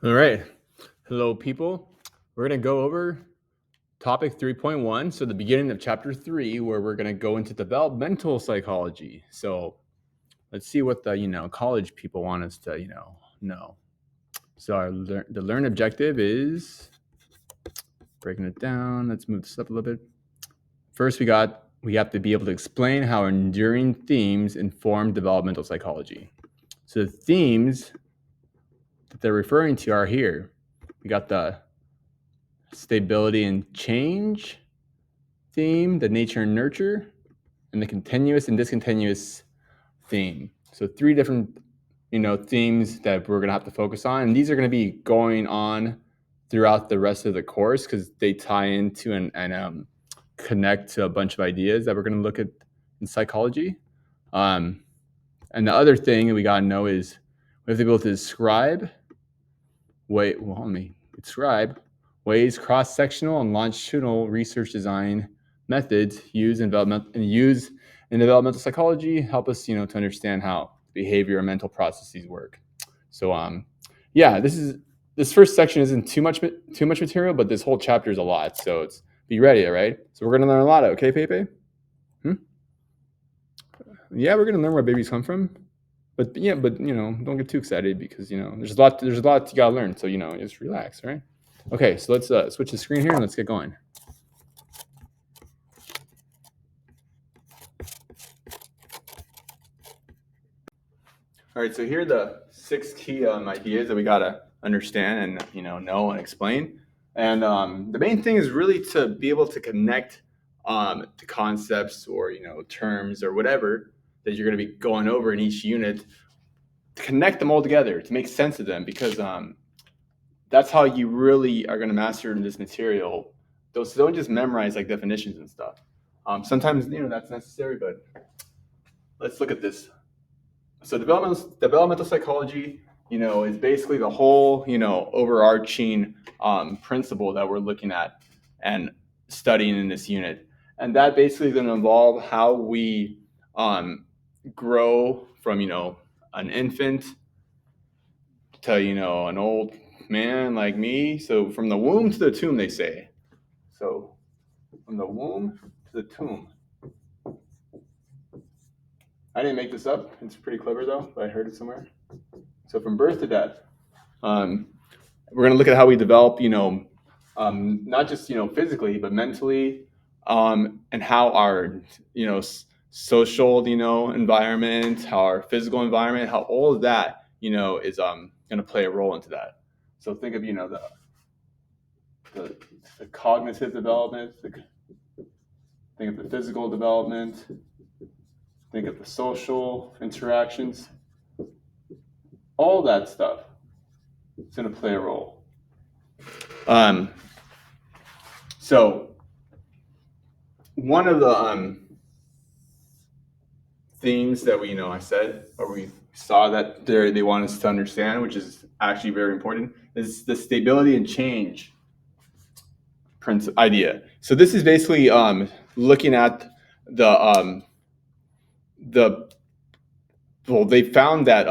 All right. Hello, people. We're going to go over topic 3.1. So, the beginning of chapter 3, where we're going to go into developmental psychology. So, let's see what the college people want us to know. So, the learn objective is breaking it down. Let's move this up a little bit. First, we have to be able to explain how enduring themes inform developmental psychology. So, the themes that they're referring to are here. We got the stability and change theme, the nature and nurture, and the continuous and discontinuous theme. So 3 different themes that we're going to have to focus on, and these are going to be going on throughout the rest of the course because they tie into and connect to a bunch of ideas that we're going to look at in psychology. And the other thing we got to know is we have to be able to describe ways cross-sectional and longitudinal research design methods used in developmental psychology help us, to understand how behavior and mental processes work. So, this first section isn't too much material, but this whole chapter is a lot. So be ready, all right? So we're gonna learn a lot. Okay, Pepe? Yeah, we're gonna learn where babies come from. But don't get too excited because there's a lot you gotta learn. So just relax, right? Okay, so let's switch the screen here and let's get going. All right, so here are the 6 key ideas that we gotta understand and know and explain. And the main thing is really to be able to connect to concepts or terms or whatever that you're going to be going over in each unit, to connect them all together to make sense of them, because that's how you really are going to master this material. Don't just memorize like definitions and stuff. Sometimes that's necessary, but let's look at this. So developmental psychology, is basically the whole overarching principle that we're looking at and studying in this unit, and that basically is going to involve how we grow from an infant to an old man like me. So from the womb to the tomb, they say. So from the womb to the tomb. I didn't make this up. It's pretty clever though, but I heard it somewhere. So from birth to death, we're going to look at how we develop, not just physically but mentally, and how our social environment, how our physical environment, how all of that is going to play a role into that. So think of the cognitive development, think of the physical development, think of the social interactions, all that stuff is going to play a role. So one of the themes that we saw that they want us to understand, which is actually very important, is the stability and change idea. So this is basically looking at the they found that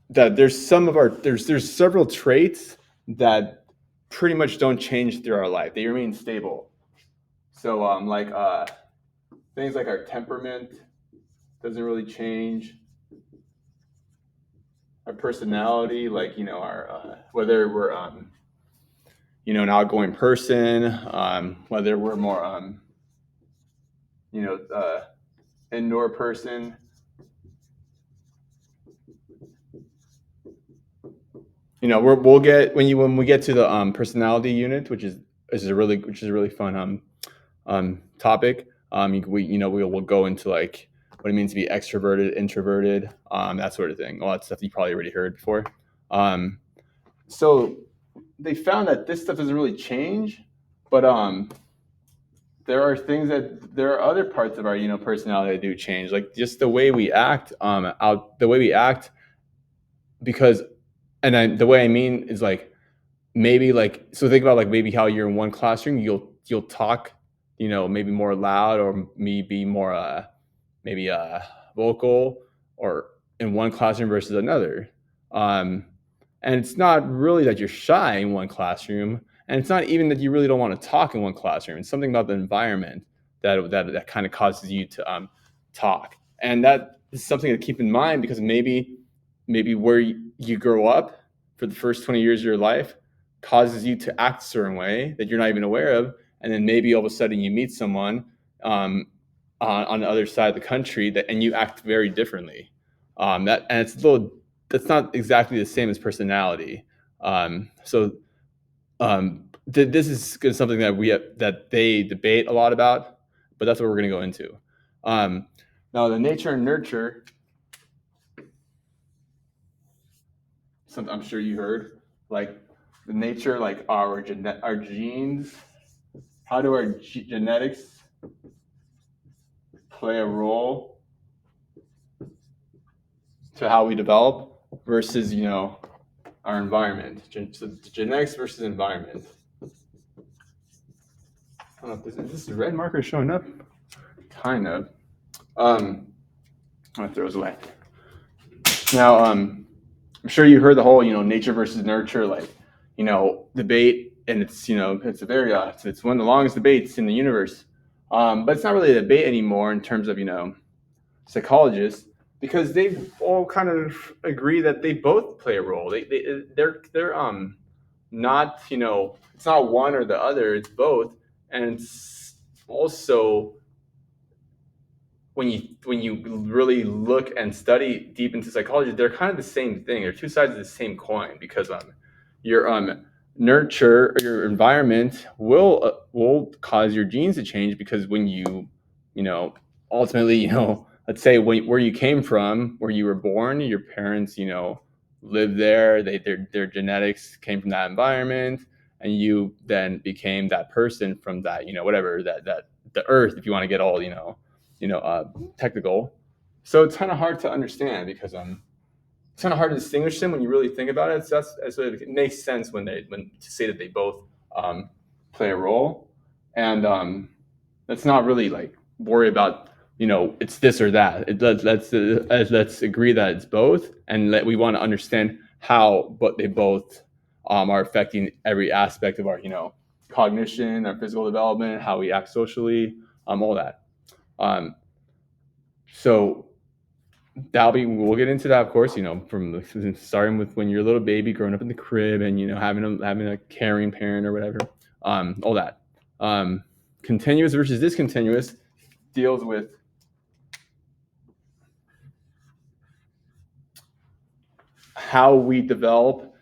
that there's several traits that pretty much don't change through our life. They remain stable. So things like our temperament doesn't really change. Our personality, like our whether we're an outgoing person, whether we're more indoor person. We'll get when we get to the personality unit, which is a really fun topic. We'll go into like what it means to be extroverted, introverted, that sort of thing. All that stuff you probably already heard before. So they found that this stuff doesn't really change, but there are other parts of our personality that do change, like just the way we act, because, the way I mean is like maybe so think about like maybe how you're in one classroom, you'll talk, maybe more loud or maybe more vocal or in one classroom versus another. And it's not really that you're shy in one classroom, and it's not even that you really don't want to talk in one classroom. It's something about the environment that kind of causes you to talk. And that is something to keep in mind, because maybe where you grow up for the first 20 years of your life causes you to act a certain way that you're not even aware of. And then maybe all of a sudden you meet someone on the other side of the country and you act very differently. That's not exactly the same as personality. This is something that they debate a lot about, but that's what we're going to go into. Now, the nature and nurture, something I'm sure you heard, like the nature, like our genes. How do our genetics play a role to how we develop versus our environment? So genetics versus environment. I don't know if is this red marker showing up? Kind of. I'm gonna throw those away. Now, I'm sure you heard the whole, nature versus nurture, debate, and it's it's one of the longest debates in the universe. But it's not really a debate anymore in terms of psychologists, because they all kind of agree that they both play a role. They're not it's not one or the other, it's both. And it's also, when you really look and study deep into psychology, they're kind of the same thing. They're two sides of the same coin, because your nurture, or your environment will cause your genes to change, because when ultimately, let's say where you came from, where you were born, your parents lived there, their genetics came from that environment, and you then became that person from that, whatever, that the earth, if you want to get all technical. So it's kind of hard to understand, because it's kind of hard to distinguish them when you really think about it. So it makes sense when to say that they both play a role, and let's not really worry about it's this or that. Let's agree that it's both, and we want to understand how, but they both are affecting every aspect of our cognition, our physical development, how we act socially, all that. So we'll get into that, of course, from starting with when you're a little baby growing up in the crib, and having a caring parent or whatever, all that. Continuous versus discontinuous deals with how we develop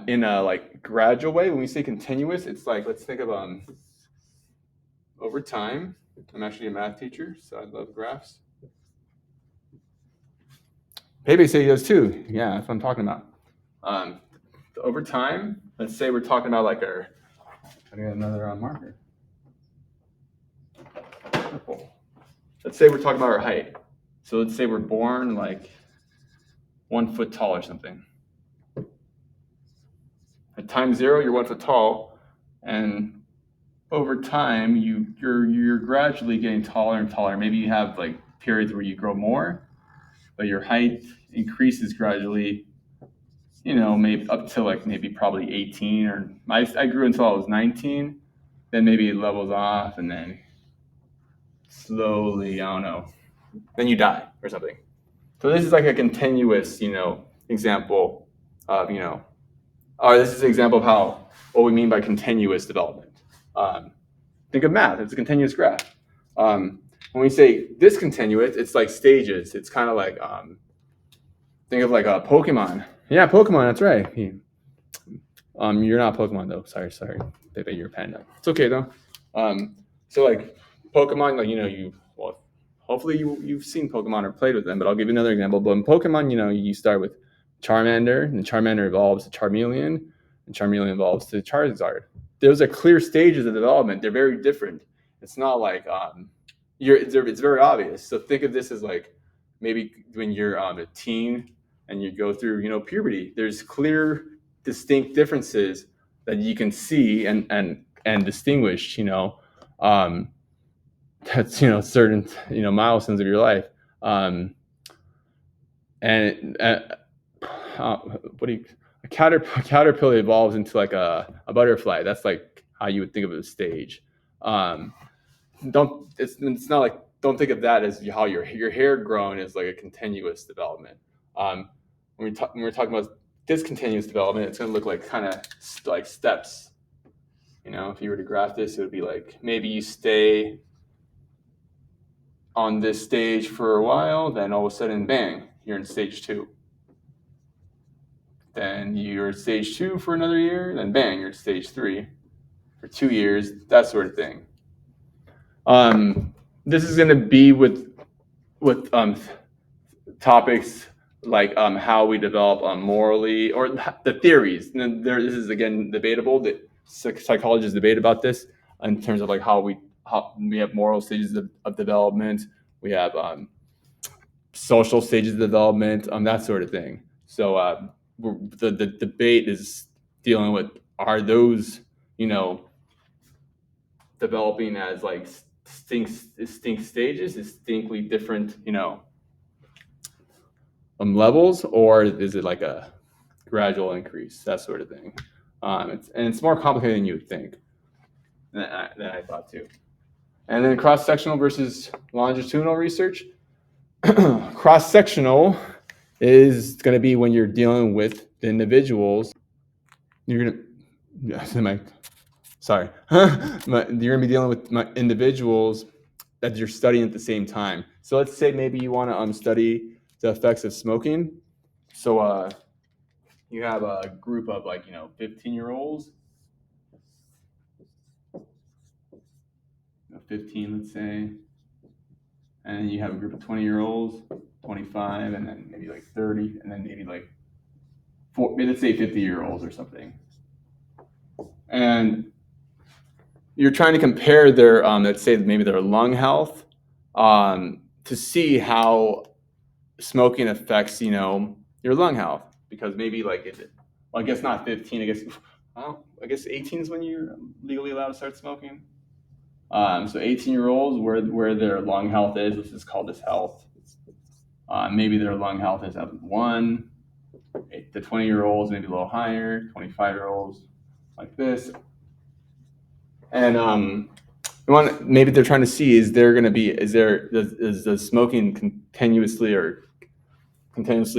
in a gradual way. When we say continuous, it's let's think of over time. I'm actually a math teacher, so I love graphs. Baby say he does too. Yeah, that's what I'm talking about. Over time, let's say we're talking about I got another marker. Purple. Let's say we're talking about our height. So let's say we're born 1 foot tall or something. At time 0, you're 1 foot tall, and over time, you're gradually getting taller and taller. Maybe you have periods where you grow more, but your height increases gradually. Maybe up to maybe probably 18, or I grew until I was 19. Then maybe it levels off, and then slowly, I don't know, then you die or something. So this is a continuous, example of, this is an example of what we mean by continuous development. Think of math, it's a continuous graph. When we say discontinuous, it's like stages. It's kind of think of a Pokemon. Yeah, Pokemon, that's right. You're not Pokemon though. Sorry. Maybe you're a panda. It's okay though. So Pokemon, hopefully you've seen Pokemon or played with them, but I'll give you another example. But in Pokemon, you start with Charmander, and Charmander evolves to Charmeleon, and Charmeleon evolves to Charizard. Those are clear stages of development. They're very different. It's not it's very obvious. So think of this as maybe when you're a teen and you go through puberty. There's clear, distinct differences that you can see and distinguish. That's certain milestones of your life. And what do you? I caterpillar evolves into like a butterfly. That's like how you would think of a stage. Um, it's not like, don't think of that as how your hair growing is like a continuous development. Um, when we're talking about discontinuous development, it's going to look like kind of like steps. If you were to graph this, it would be like maybe you stay on this stage for a while, then all of a sudden, bang, you're in stage 2. Then you're at stage 2 for another year, then bang, you're at stage 3 for 2 years, that sort of thing. This is going to be with topics like how we develop morally, or the theories. And this is again debatable. That psychologists debate about this in terms of like how we have moral stages of development. We have social stages of development, that sort of thing. So the debate is dealing with, are those developing as like distinct stages, distinctly different levels, or is it like a gradual increase, that sort of thing? It's more complicated than you would think, than I thought too. And then cross-sectional versus longitudinal research. Cross-sectional is going to be when you're dealing with the individuals. You're going to, sorry, you're going to be dealing with individuals that you're studying at the same time. So let's say maybe you want to study the effects of smoking. So you have a group of 15-year-olds, 15, let's say, and you have a group of 20-year-olds, 25, and then maybe like 30, and then maybe like let's say 50-year-olds or something. And you're trying to compare their, let's say maybe their lung health, to see how smoking affects, your lung health. Because maybe I guess not 15, I guess 18 is when you're legally allowed to start smoking. So 18-year-olds, where their lung health is, let's just call this health. Maybe their lung health is at 1. The 20-year-olds maybe a little higher. 25-year-olds like this. And maybe they're trying to see, is the smoking continuously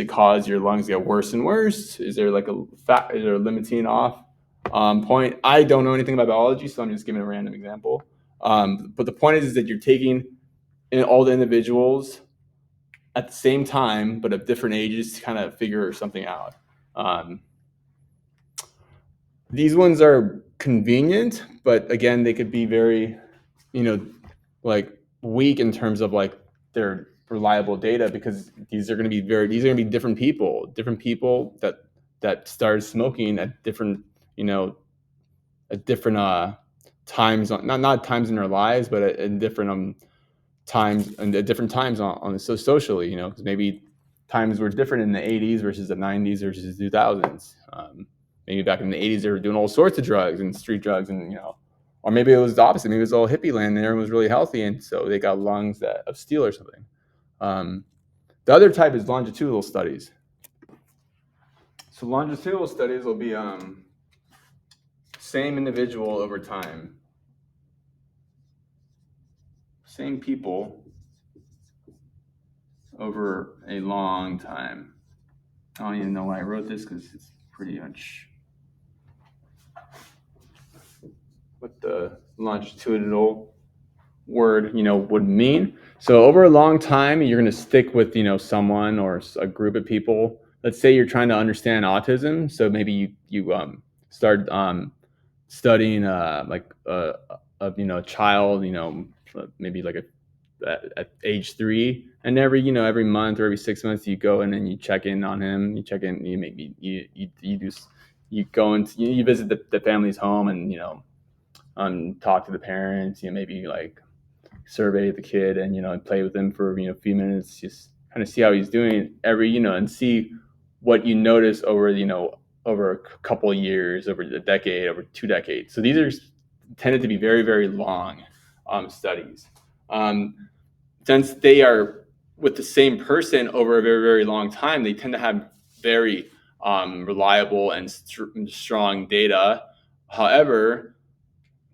cause your lungs to get worse and worse? Is there is there a limiting off point? I don't know anything about biology, so I'm just giving a random example. But the point is that you're taking in all the individuals at the same time, but of different ages, to kind of figure something out. These ones are convenient, but again, they could be very, weak in terms of their reliable data, because these are going to be different people that started smoking at different, times, not times in their lives, but at different times, and at different times on socially, because maybe times were different in the 80s versus the 90s versus the 2000s. Maybe back in the 80s they were doing all sorts of drugs and street drugs, and or maybe it was the opposite. Maybe it was all hippie land and everyone was really healthy, and so they got lungs of steel or something. The other type is longitudinal studies. So longitudinal studies will be same individual over time, same people over a long time. I don't even know why I wrote this, because it's pretty much what the longitudinal word would mean. So over a long time, you're going to stick with someone or a group of people. Let's say you're trying to understand autism, so maybe you start studying a child, maybe at age 3, and every month or every 6 months you go in and you check in on him. You check in, you go and you visit the family's home, and talk to the parents. Maybe survey the kid, and play with him for a few minutes, just kind of see how he's doing and see what you notice over over a couple of years, over a decade, over 2 decades. So these are tended to be very, very long studies. Since they are with the same person over a very, very long time, they tend to have very reliable and strong data. However,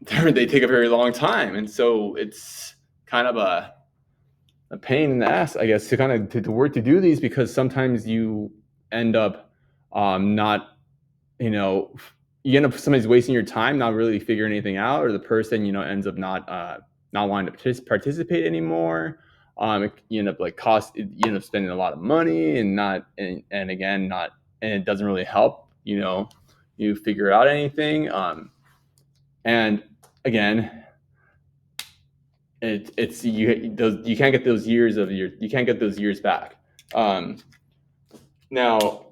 they take a very long time, and so it's kind of a pain in the ass, I guess, to kind of to work to do these, because sometimes you end up not, you end up somebody's wasting your time, not really figuring anything out, or the person ends up not wanting to participate anymore. You end up you end up spending a lot of money and again not, and it doesn't really help you figure out anything. And again, it's you can't get those years back. Now,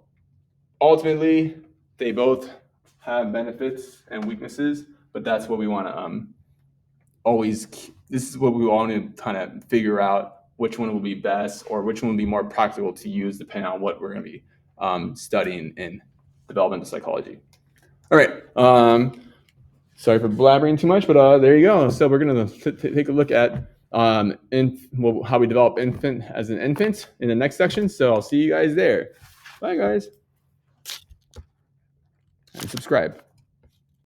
ultimately, they both have benefits and weaknesses, but that's what we want to always. This is what we want to kind of figure out, which one will be best or which one will be more practical to use depending on what we're going to be studying in developmental psychology. All right. Sorry for blabbering too much, but there you go. So we're going to take a look at how we develop as an infant in the next section. So I'll see you guys there. Bye, guys. And subscribe.